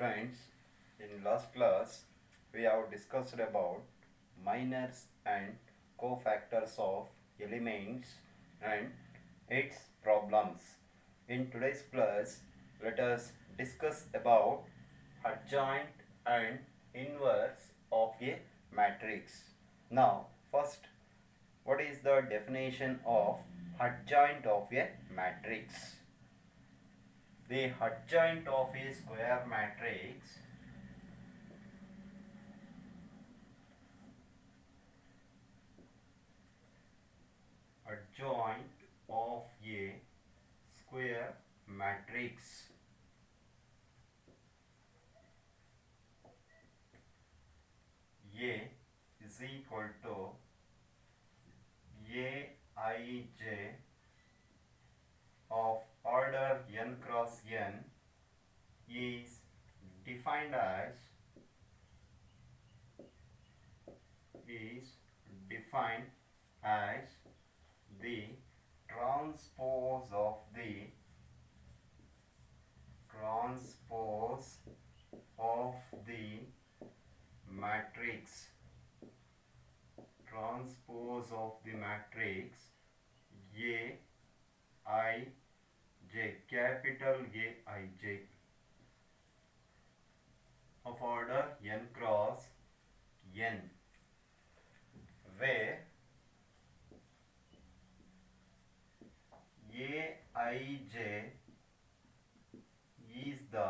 Friends, in last class we have discussed about minors and cofactors of elements and its problems. In today's class, let us discuss about adjoint and inverse of a matrix. Now, first, what is the definition of adjoint of a matrix? The adjoint of a square matrix adjoint of a square matrix A is equal to Aij of order n cross n is defined as the transpose of the matrix Aij, capital Aij of order n cross n, where Aij is the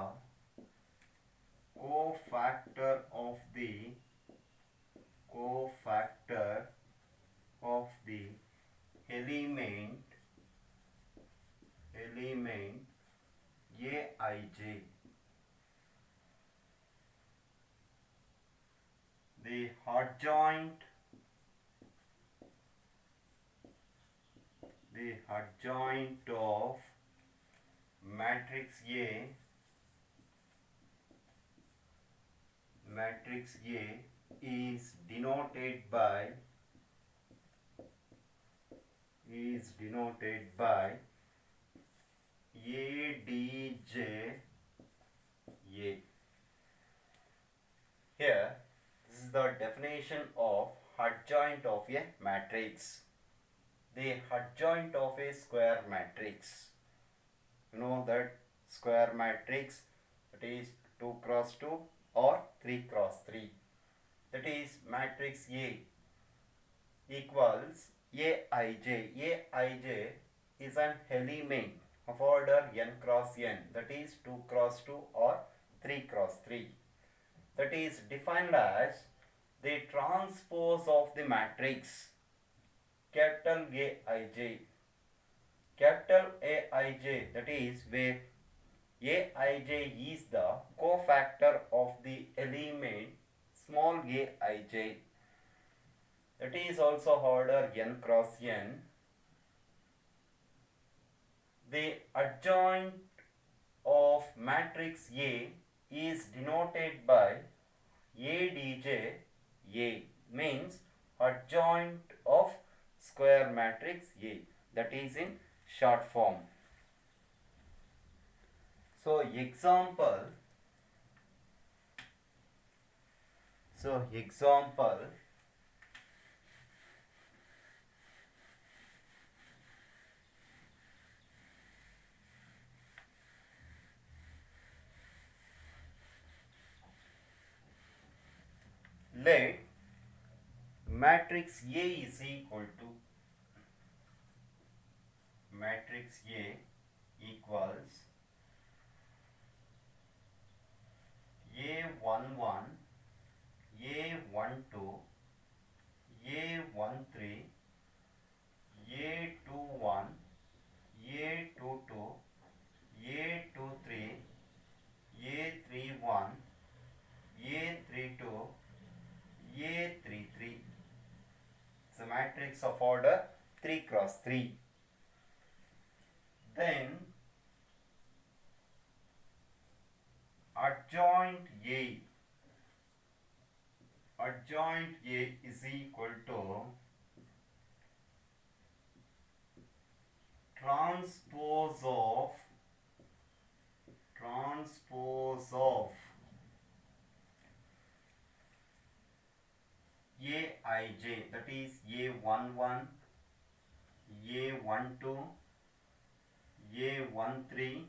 cofactor of the element Aij. The adjoint of matrix A is denoted by ADJ A. Here, this is the definition of adjoint of a matrix. The adjoint of a square matrix. You know that square matrix, that is 2 cross 2 or 3 cross 3. That is matrix A equals Aij. Aij is an element of order n cross n, that is 2 cross 2 or 3 cross 3. That is defined as the transpose of the matrix capital Aij. Capital Aij, that is where Aij is the cofactor of the element small aij. That is also order n cross n. The adjoint of matrix A is denoted by ADJ A, means adjoint of square matrix A, that is in short form. So example, let matrix A is equal to matrix A equals A11, A12, A13, A21, A22, A23, A31, A32, A33. It's a matrix of order 3 cross 3. Then adjoint A is equal to transpose of is A11, A12, A13,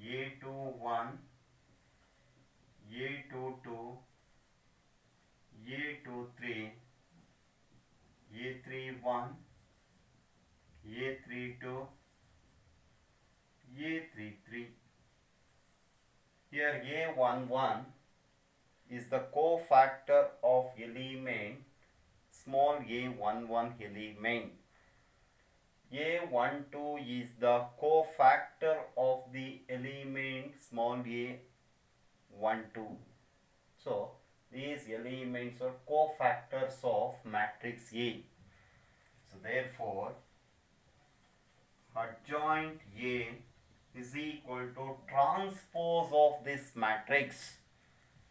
A21, A22, A23, A31, A32, A33. Here A11 is the cofactor of element small a11 element. A12 is the cofactor of the element small a12. So these elements are cofactors of matrix A. So therefore adjoint A is equal to transpose of this matrix.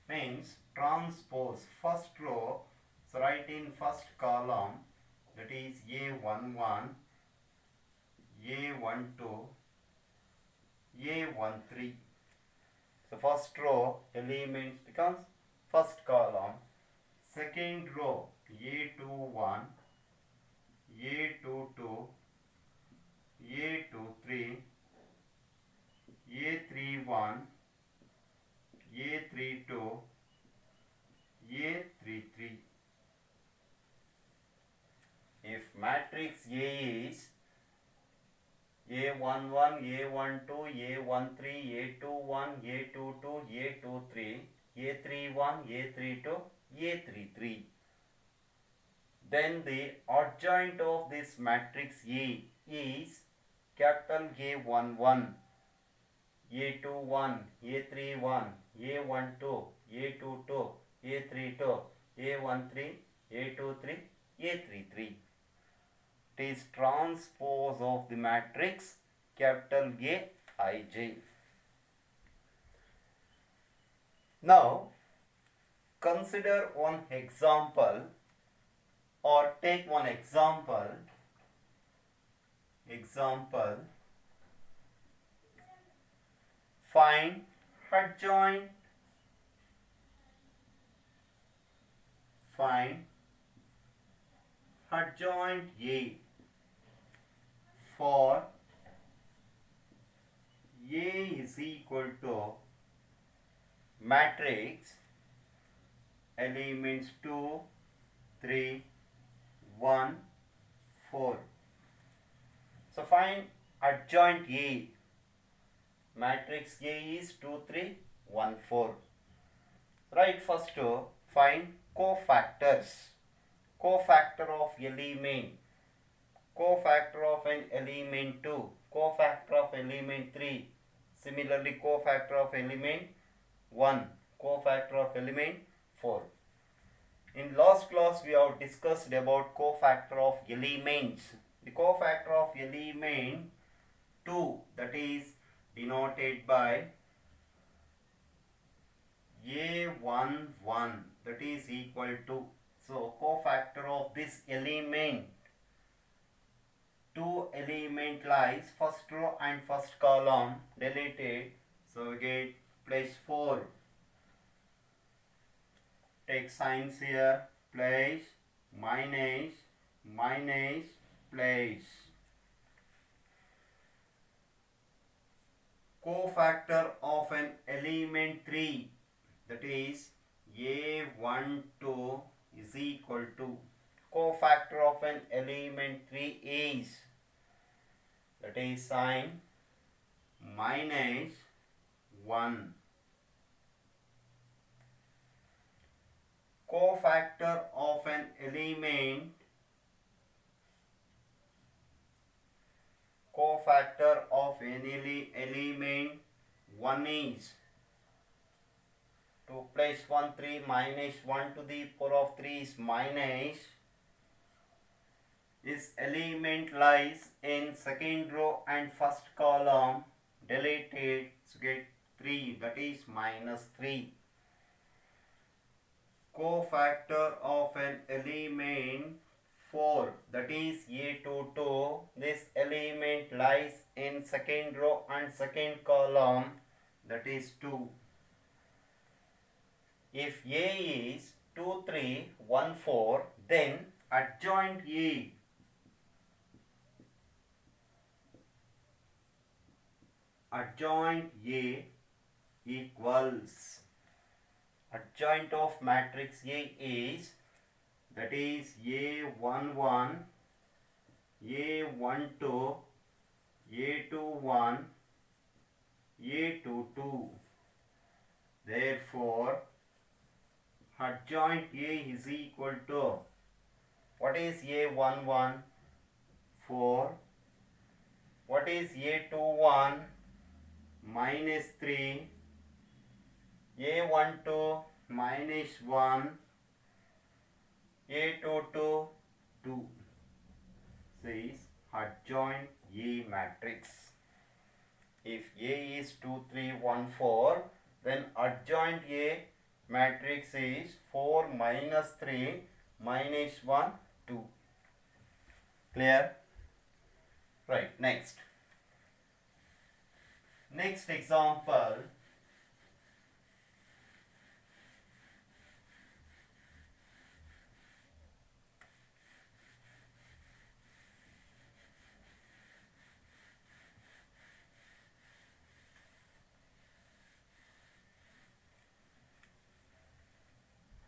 Means transpose first row, so write in first column, that is A11, A12, A13. So first row elements becomes first column, second row A21, A22, A23, A31, A32, A33. If matrix A is A11, A12, A13, A21, A22, A23, A31, A32, A33, then the adjoint of this matrix A is capital A11, A21, A31, A12, A22, A32, A13, A23, A33. It is transpose of the matrix capital A Ij. Now consider one example, or take one example. Find adjoint A for A is equal to matrix elements 2, 3, 1, 4. So find adjoint A. Matrix A is 2, 3, 1, 4. Right, first to find cofactors. Cofactor of element. Cofactor of an element 2. Cofactor of element 3. Similarly, cofactor of element 1. Cofactor of element 4. In last class, we have discussed about cofactor of elements. The cofactor of element 2, that is denoted by A11, that is equal to. So cofactor of this element, 2 element lies first row and first column deleted. So we get place 4. Take signs here, place, minus, place. Cofactor of an element 3, that is A12 is equal to. Cofactor of an element 3 is, that is sign minus 1. Cofactor of an element, element 1 is, to place 1, 3, minus 1 to the power of 3 is minus. This element lies in second row and first column deleted, so get 3, that is minus 3. Cofactor of an element 4, that is A22. This element lies in second row and second column, that is 2. If A is 2, 3, 1, 4, then adjoint A. Adjoint A equals adjoint of matrix A is, that is A11, A12, A21, A22. Therefore, adjoint A is equal to, what is A11? 4. What is A21? -3. A12 -1. A22 2. Says adjoint A matrix. If A is 2, 3, 1, 4, then adjoint A matrix is 4 -3 -1 2. Clear? Right, next. Next example.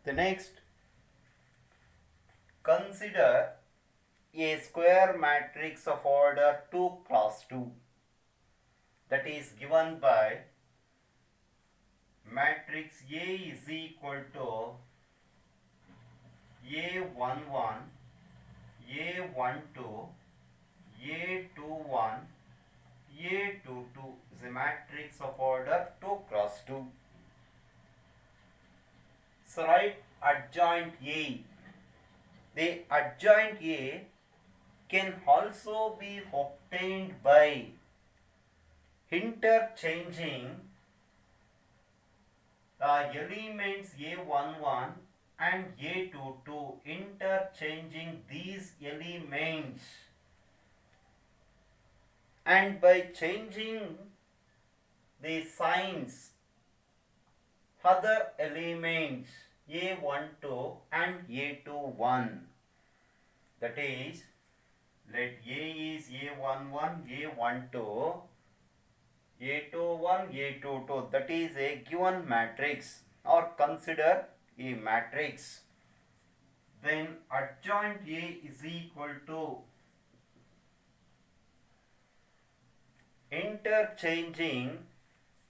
The next, consider a square matrix of order 2 cross 2, that is given by matrix A is equal to A11, A12, A21, A22 is a matrix of order 2 cross 2. So write adjoint A. The adjoint A can also be obtained by interchanging the elements A11 and A22, interchanging these elements, and by changing the signs other elements A12 and A21. That is, let A is A11, A12, A21, A22. That is a given matrix, or consider a matrix. Then adjoint A is equal to interchanging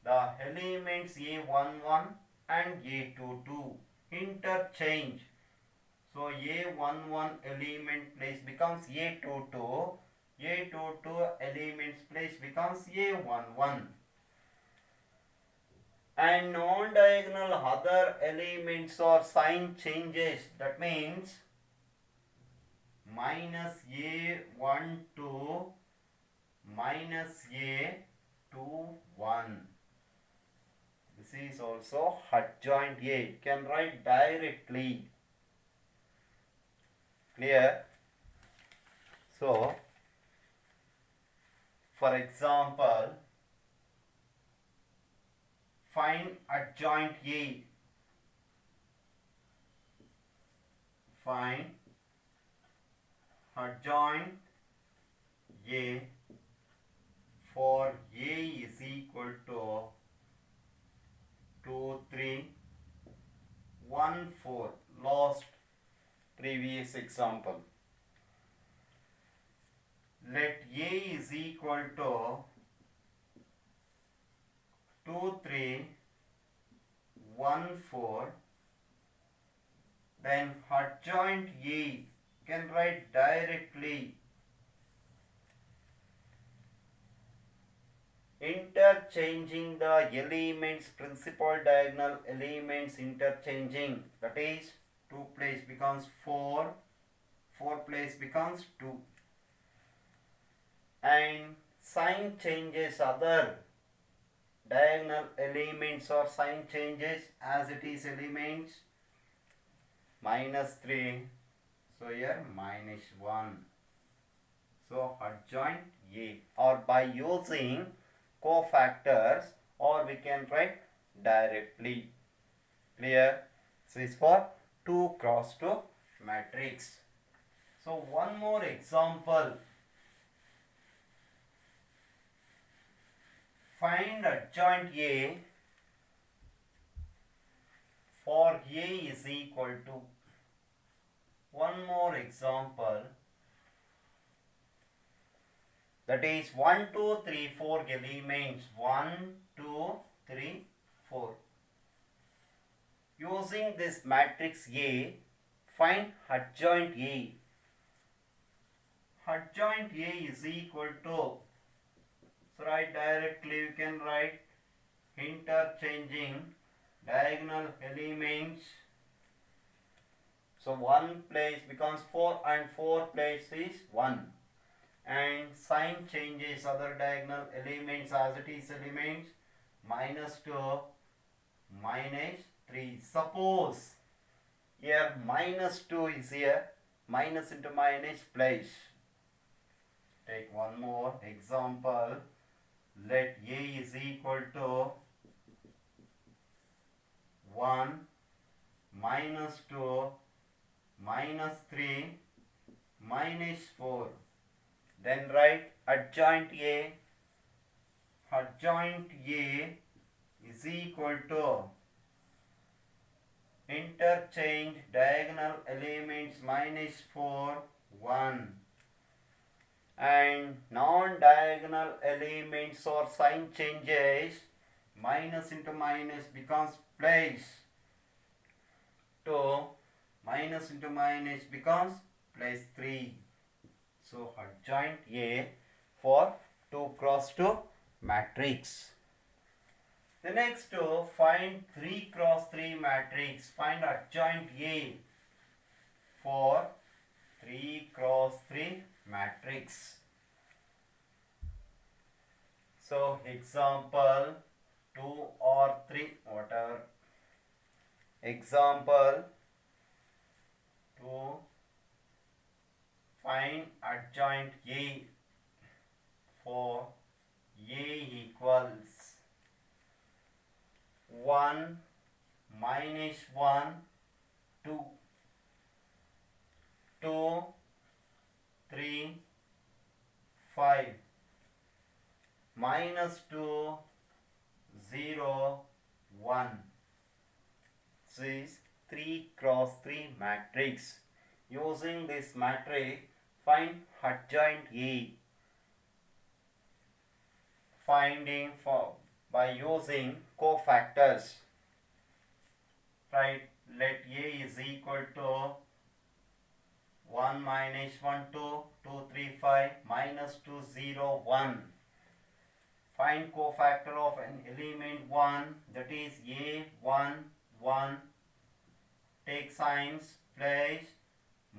the elements A11 and A22. Interchange. So A11 element place becomes A22. A22 elements place becomes A11. And non-diagonal other elements or sign changes. That means minus A12 minus A21. This is also adjoint A. You can write directly. Clear? So, for example, find adjoint A. Find adjoint A for A is equal to 2, 3, 1, 4. Last previous example. Let A is equal to 2, 3, 1, 4. Then adjoint A can write directly. Interchanging the elements, principal diagonal elements interchanging. That is, 2 place becomes 4, 4 place becomes 2. And sign changes other diagonal elements or sign changes as it is elements. -3. So here -1. So adjoint A, or by using cofactors, or we can write directly. Clear? This is for 2 cross 2 matrix. So one more example. Find adjoint A for A is equal to, one more example, that is 1, 2, 3, 4 elements, 1, 2, 3, 4. Using this matrix A, find adjoint A. Adjoint A is equal to, so write directly, you can write interchanging diagonal elements. So 1 place becomes 4 and 4 place is 1. And sign changes other diagonal elements as it is elements, minus 2, minus 3. Suppose here minus 2 is here, minus into minus place. Take one more example. Let A is equal to 1, minus 2, minus 3, minus 4. Then write adjoint A. Adjoint A is equal to interchange diagonal elements minus 4, 1. And non-diagonal elements or sign changes, minus into minus becomes plus. 2 minus into minus becomes plus 3. So adjoint A for 2 cross 2 matrix. The next to find 3 cross 3 matrix. Find adjoint A for 3 cross 3 matrix. So example 2 or 3, whatever. Example 2, find adjoint A for A equals 1, minus 1, 2, 2, 3, 5, minus 2, 0, 1. This is 3 cross 3 matrix. Using this matrix, find adjoint A. Finding for by using cofactors. Right, let A is equal to 1 minus 1, 2, 2, 3, 5, minus 2, 0, 1. Find cofactor of an element 1, that is A, 1, 1. Take signs, place,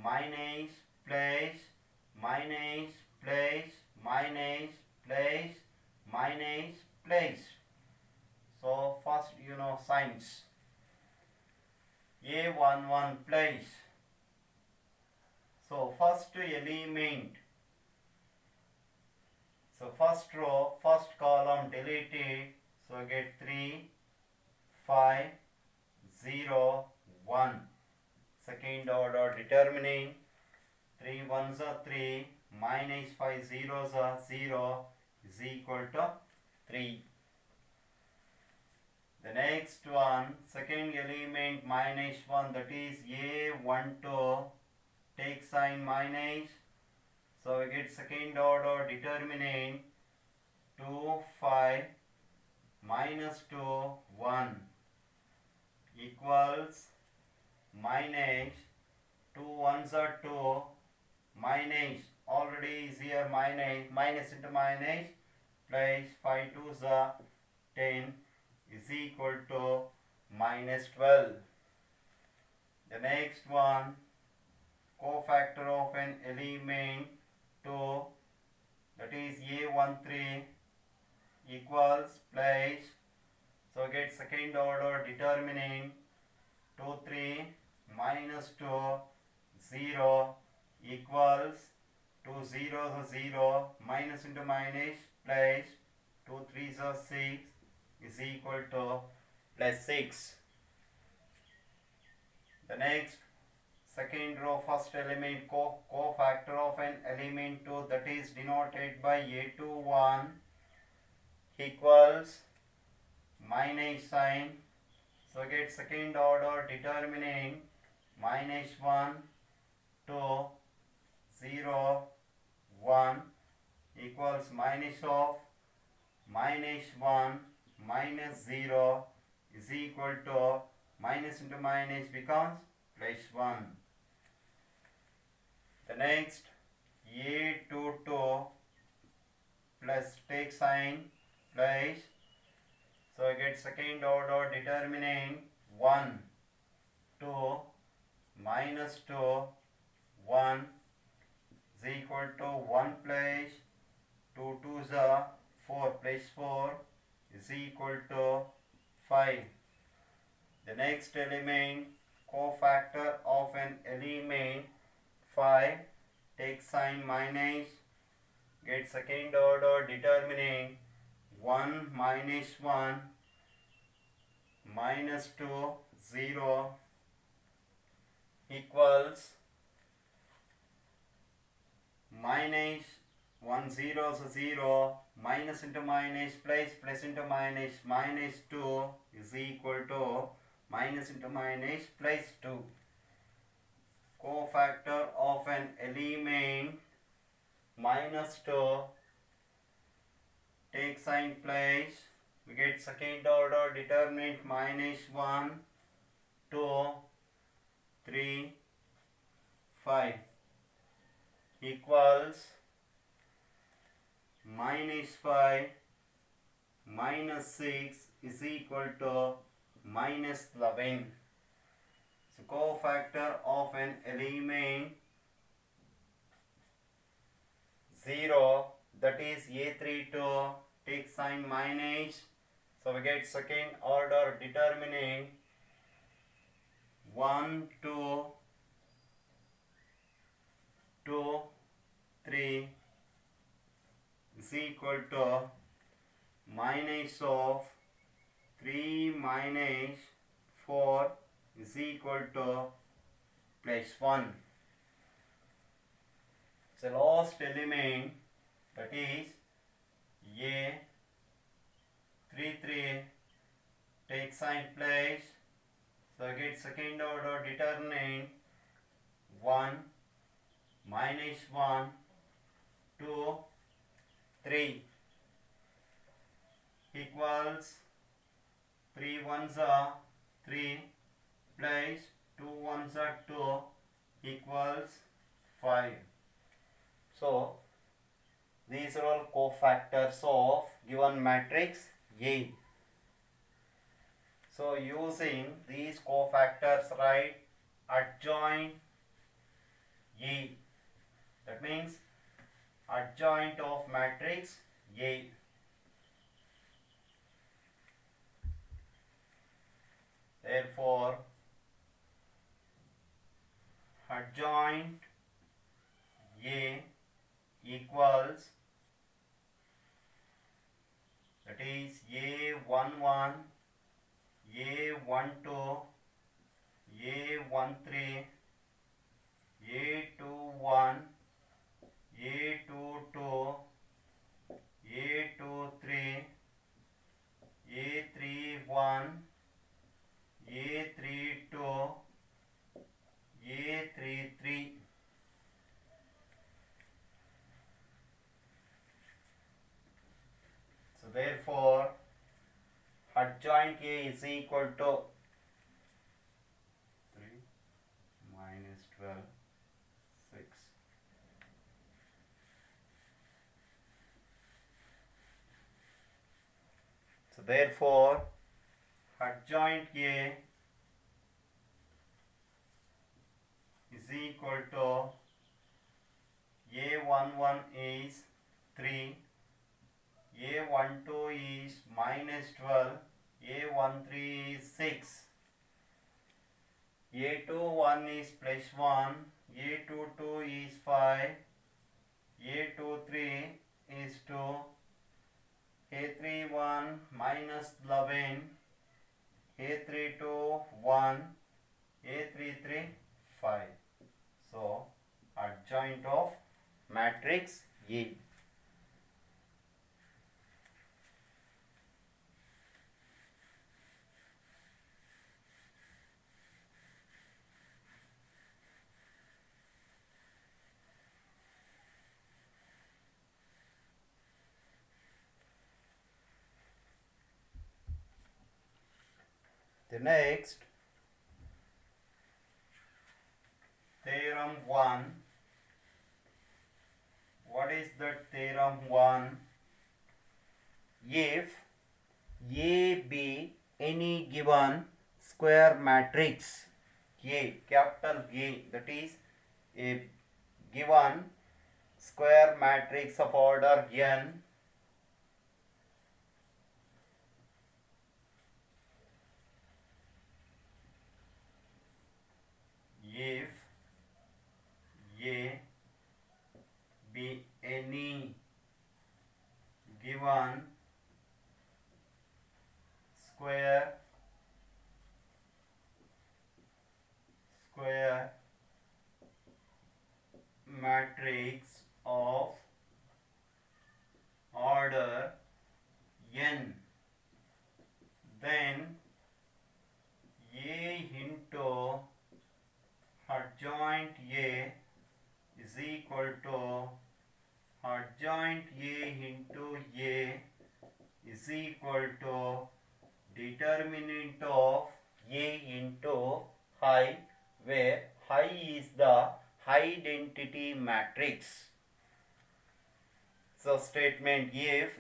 minus, place, minus, place, minus, place, minus, place. So first you know signs. A1, 1 place. So first element. So first row, first column deleted. So get 3, 5, 0, 1. Second order determining 3 1s are 3, minus 5 zeros are 0 is equal to 3. The next one, second element minus 1, that is A12, take sign minus, so we get second order determinant 2, 5, minus 2, 1 equals minus 2 1s are 2, minus already is here minus, minus into minus, plus 5 2s are 10 is equal to minus 12. The next one, cofactor of an element 2, that is A13 equals plus, so get second order determinant 2, 3, minus 2, 0 equals 2 zeros are 0, minus into minus, plus 2 3s are 6 is equal to plus 6. The next, second row, first element, cofactor of an element 2, that is denoted by A21 equals minus sign. So get second order determinant minus 1, 2, 0, 1 equals minus of minus 1 minus 0 is equal to minus into minus becomes plus 1. The next, A22 plus take sign plus, so I get second order determinant 1, 2, minus 2, 1 is equal to 1 plus 2 2s are 4 plus 4 is equal to 5. The next element, cofactor of an element 5, take sign minus, get second order determinant 1 minus 1 minus 2 0 equals minus 1 0 so 0 minus into minus plus into minus minus 2 is equal to minus into minus plus 2. Cofactor of an element minus 2, take sign plus, we get second order determinant minus 1, 2, 3, 5 equals minus 5 minus 6 is equal to minus 11. So cofactor of an element 0, that is A32, take sign minus, so we get second order determinant 1, 2, 2, 3 is equal to minus of 3 minus 4 is equal to plus 1. So last element, that is A33, take sign plus, so I get second order determinant 1 minus 1, 2, 3 equals 3 1s are 3 plus 2 1s are 2 equals 5. So these are all cofactors of given matrix A. So using these cofactors, write adjoint A. That means adjoint of matrix A. Therefore, adjoint A equals, that is A11, A12, A13, A21, A22, A23, A31, A32, A33. So therefore, adjoint A is equal to 3 minus 12, 6. So therefore, adjoint A is equal to A11 is 3, A12 is minus 12, A13 is 6, A21 is plus 1, A22 is 5, A23 is 2, A31 minus 11, A32 1, A33 5. So adjoint of matrix A. The next theorem 1. What is that theorem 1? If A be any given square matrix A, capital A, that is a given square matrix of order n, if A be any given square matrix of order n, then A into adjoint A is equal to adjoint A into A is equal to determinant of A into I, where I is the identity matrix. So statement, if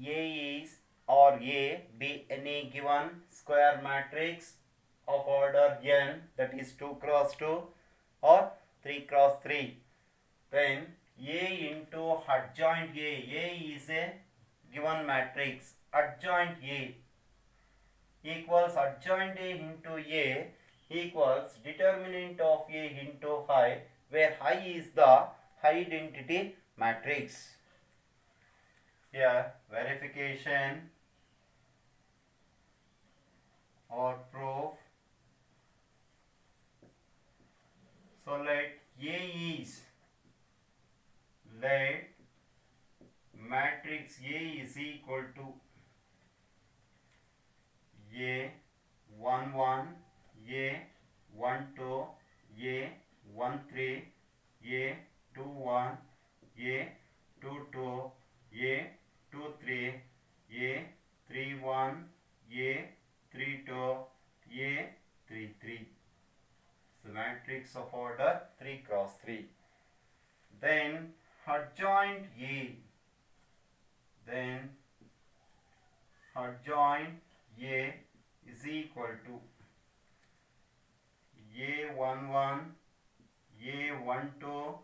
A is or A be any given square matrix of order n, that is 2 cross 2 or 3 cross 3, then A into adjoint A is a given matrix, adjoint A equals adjoint A into A equals determinant of A into I, where I is the identity matrix. Here verification or proof. So let matrix A is equal to A 1 1, A 1 2, A 1 3, A 2 1, A 2 2, A 2 3, A 3 1, A 3 2, A 3 3. So matrix of order 3 cross 3. Then adjoint A. Is equal to A 1 1, A 1 2,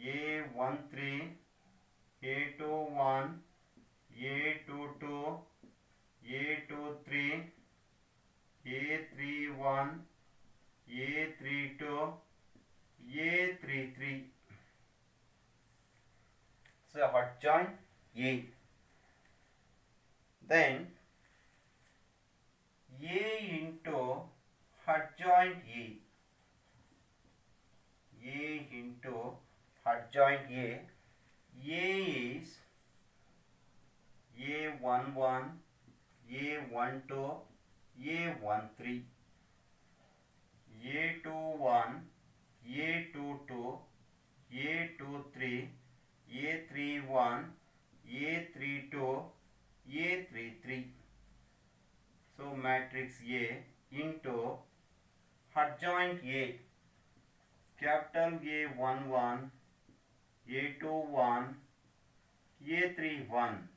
A 1 3, A 2 1, A 2 2, A 2 3, A 3 1, A 3 2, A 3 3. So adjoint A. Then A into adjoint A. A into adjoint A. A is A 1 1, A 1 2, A 1 3, A 2 1, A 2 2, A 2 3, A 3 1, A 3 2, A 3 3. So matrix A into adjoint A, capital A 1 1, A 2 1, A 3 1,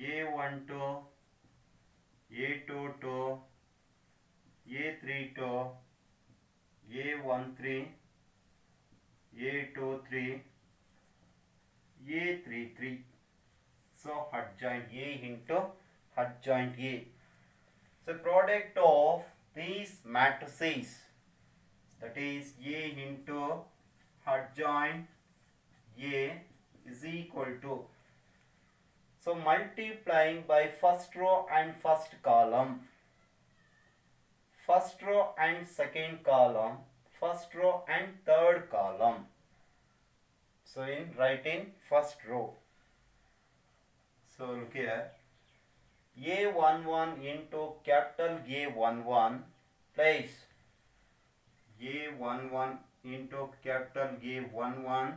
A 1 2, A 2 2, A 3 2, A 1 3, A 2 3, A 3 3. So adjoint A into adjoint A. So product of these matrices, that is A into adjoint A, is equal to, so multiplying by first row and first column first row and second column, first row and third column. So write in first row. So look here. A11 into capital A11 place A11 into capital A11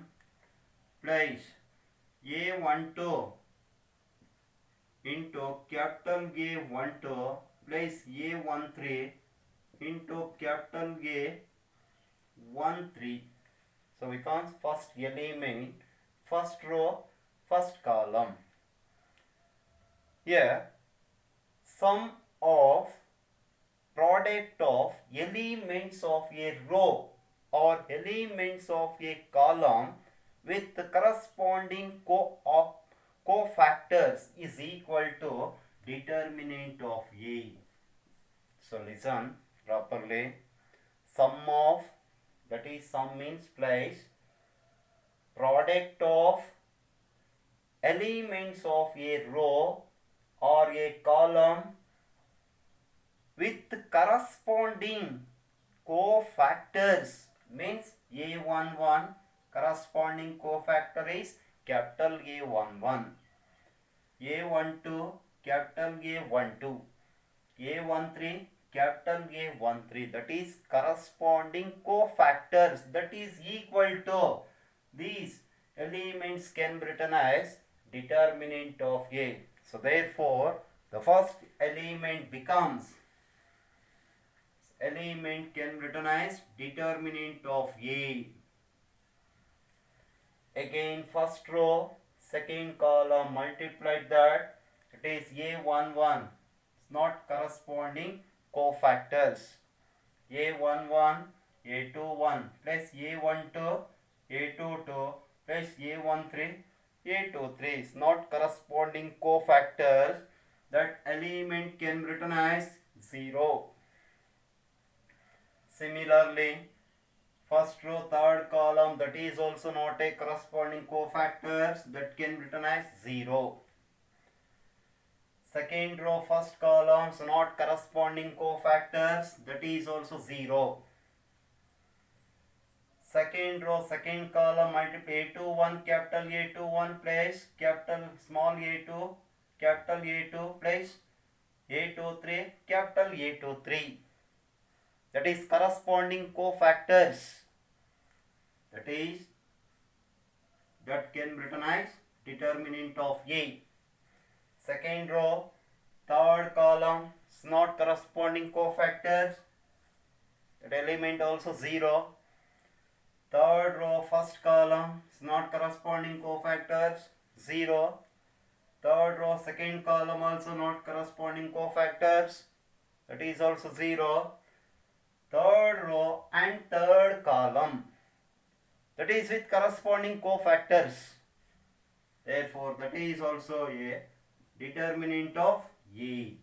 place A12 into capital A12 place A13 into capital A13. So we count first element, first row, first column. Here sum of product of elements of a row or elements of a column with the corresponding cofactors is equal to determinant of A. So listen properly. Sum of, that is sum means place, product of elements of a row or a column with corresponding cofactors means A11 corresponding cofactor is capital A11, A12 capital A12, A13 capital A13, that is corresponding cofactors, that is equal to these elements can be written as determinant of A. So therefore the first element becomes, element can be written as determinant of A. Again first row, second column, multiplied that, it is A11, not corresponding cofactors. A11, A21 plus A12, A22 plus A13, A23 is not corresponding cofactors. That element can be written as 0. Similarly, first row, third column, that is also not a corresponding cofactors, that can be written as 0. Second row, first column, so not corresponding cofactors, that is also 0. Second row, second column, multiply A21 capital A21 place capital small a2 capital A2 place A23 capital A23. That is corresponding cofactors. That is, that can be written as determinant of A. Second row, third column, is not corresponding cofactors. That element also 0. Third row, first column, is not corresponding cofactors, 0. Third row, second column also not corresponding cofactors, that is also 0. Third row and third column, that is with corresponding cofactors. Therefore, that is also a determinant of A.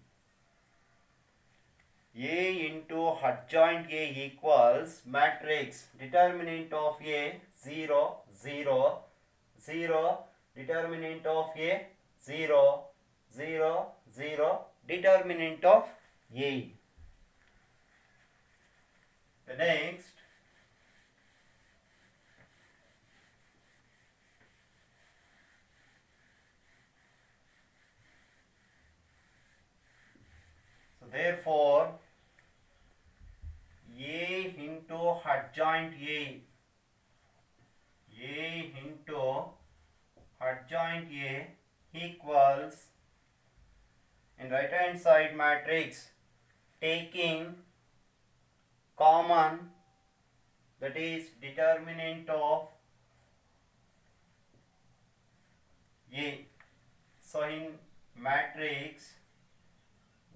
A into adjoint A equals matrix determinant of A 0, 0, 0, determinant of A 0, 0, 0, determinant of A. The next, so therefore A into adjoint A into adjoint A equals, in right hand side matrix, taking common, that is determinant of A. So in matrix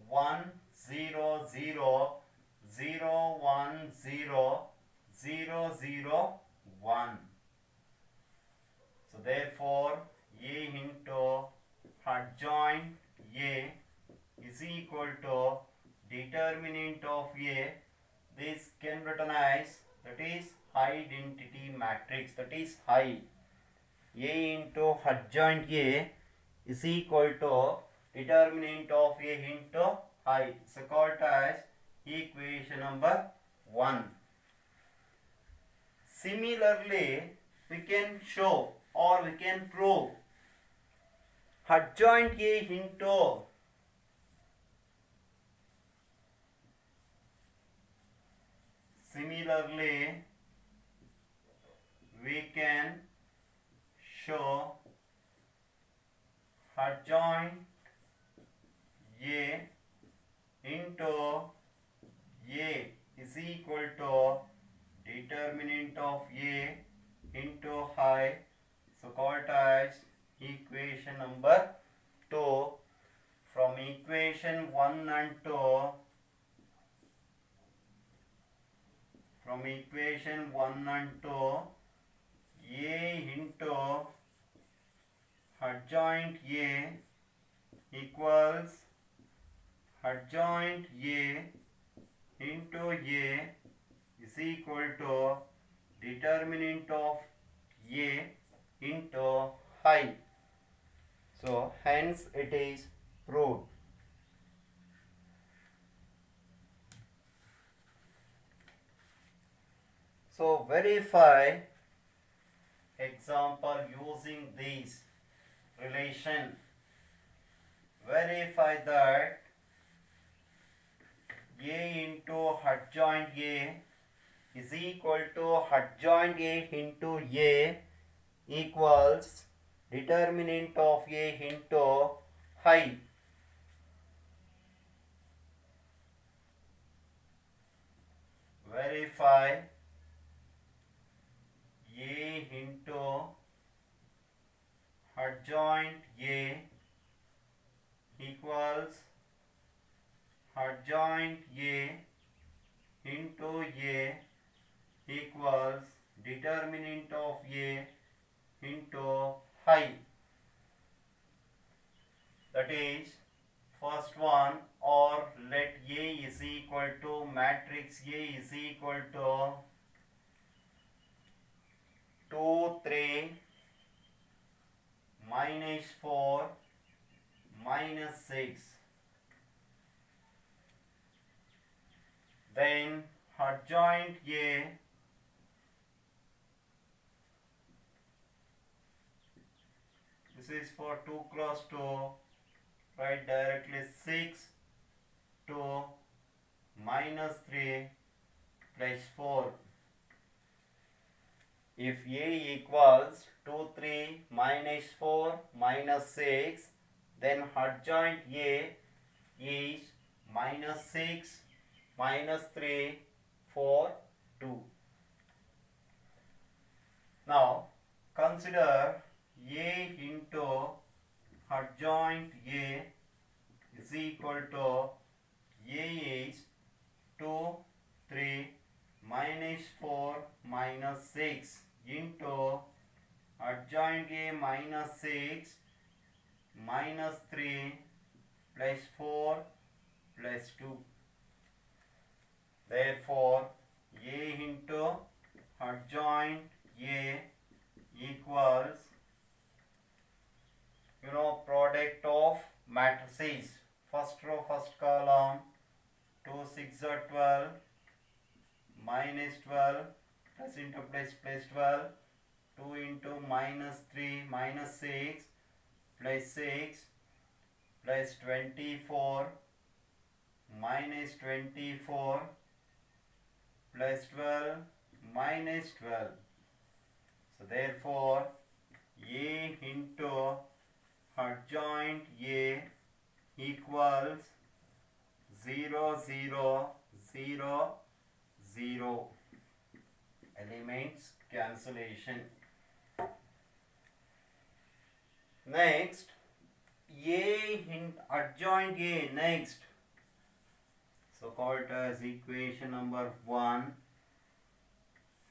1 0 0 0 1 0 0 0 1. So therefore A into adjoint A is equal to determinant of A. This can be written as, that is identity matrix, that is high. A into adjoint A is equal to determinant of A into I. So called as equation number 1. Similarly, we can show or we can prove adjoint A into Similarly, we can show adjoint A into A is equal to determinant of A into I, so called as equation number 2. From equation 1 and 2, from equation 1 and 2, A into adjoint A equals adjoint A into A is equal to determinant of A into I. So hence it is proved. So verify example using this relation. Verify that A into adjoint A is equal to adjoint A into A equals determinant of A into I. Verify A into adjoint A equals adjoint A into A equals determinant of A into I. That is first one, or let A is equal to matrix A is equal to 2, 3, minus 4, minus 6. Then adjoint A this is for 2 cross 2, write directly 6, 2, minus 3 plus 4. If A equals 2, 3, minus 4, minus 6, then adjoint A is minus 6, minus 3, 4, 2. Now consider A into adjoint A is equal to A is 2, 3, minus 4, minus 6 into adjoint A minus 6, minus 3, plus 4, plus 2. Therefore, A into adjoint A equals, product of matrices. First row, first column, 2, 6 are 12, minus 12, plus into plus 12, 2 into minus 3, minus 6, plus 6, plus 24, minus 24, plus 12, minus 12. So therefore, A into adjoint A equals 0, 0, 0, 0. Elements cancellation. Next, A in adjoint A next. So called as equation number 1.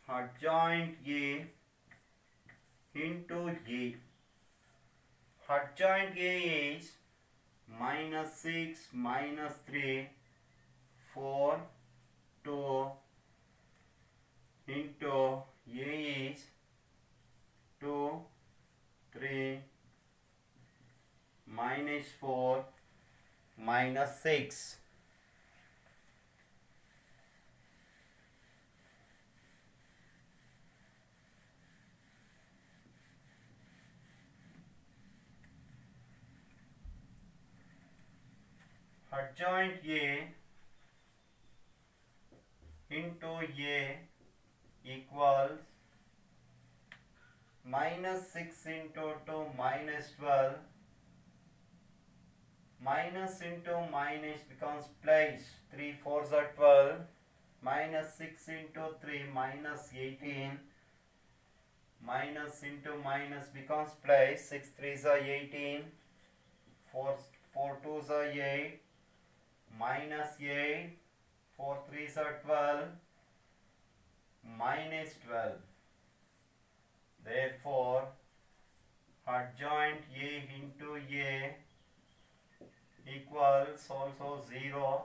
Adjoint A into A. Adjoint A is minus 6, minus 3, 4, 2 into A is 2, 3, minus 4, minus 6. adjoint A into A equals minus 6 into 2 minus 12. Minus into minus becomes plus. 3 4s are 12. Minus 6 into 3 minus 18. Minus into minus becomes plus. 6 3s are 18. 4 2s are 8. Minus 8. 4 3s are 12. Minus 12. Therefore, adjoint A into A equals also 0,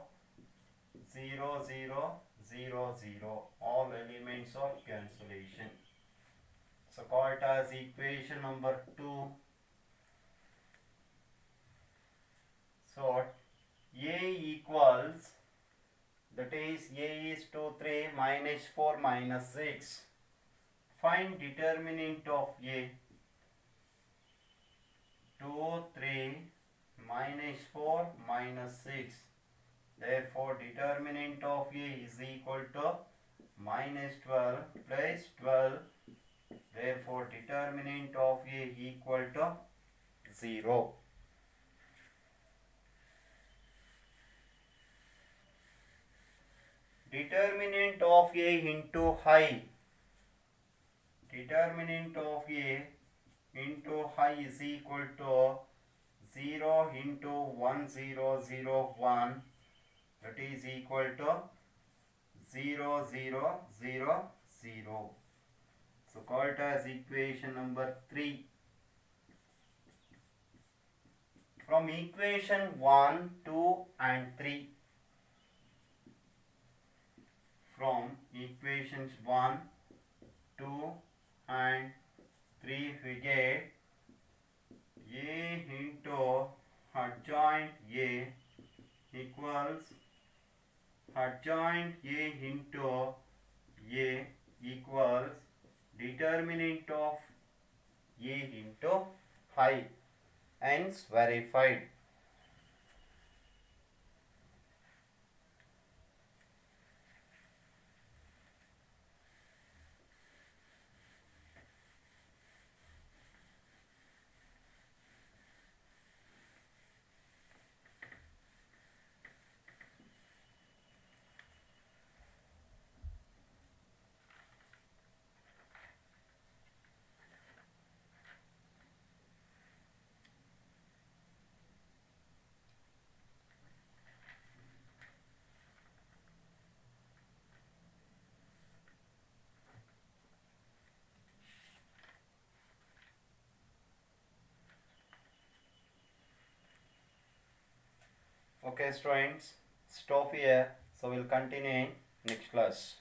0, 0, 0, 0. All elements of cancellation. So call it as equation number 2. So A equals, that is A is 2, 3 minus 4 minus 6. Find determinant of A. 2, 3 minus 4 minus 6. Therefore, determinant of A is equal to minus 12 plus 12. Therefore, determinant of A equal to 0. Determinant of A into high. Determinant of A into high is equal to 0 into 1 0 0 1, that is equal to 0 0 0 0. So call it as equation number 3. From equation 1, 2 and 3. From equations 1, 2 and 3 we get A into adjoint A equals adjoint A into A equals determinant of A into high, hence verified. Okay students, stop here. So we'll continue in next class.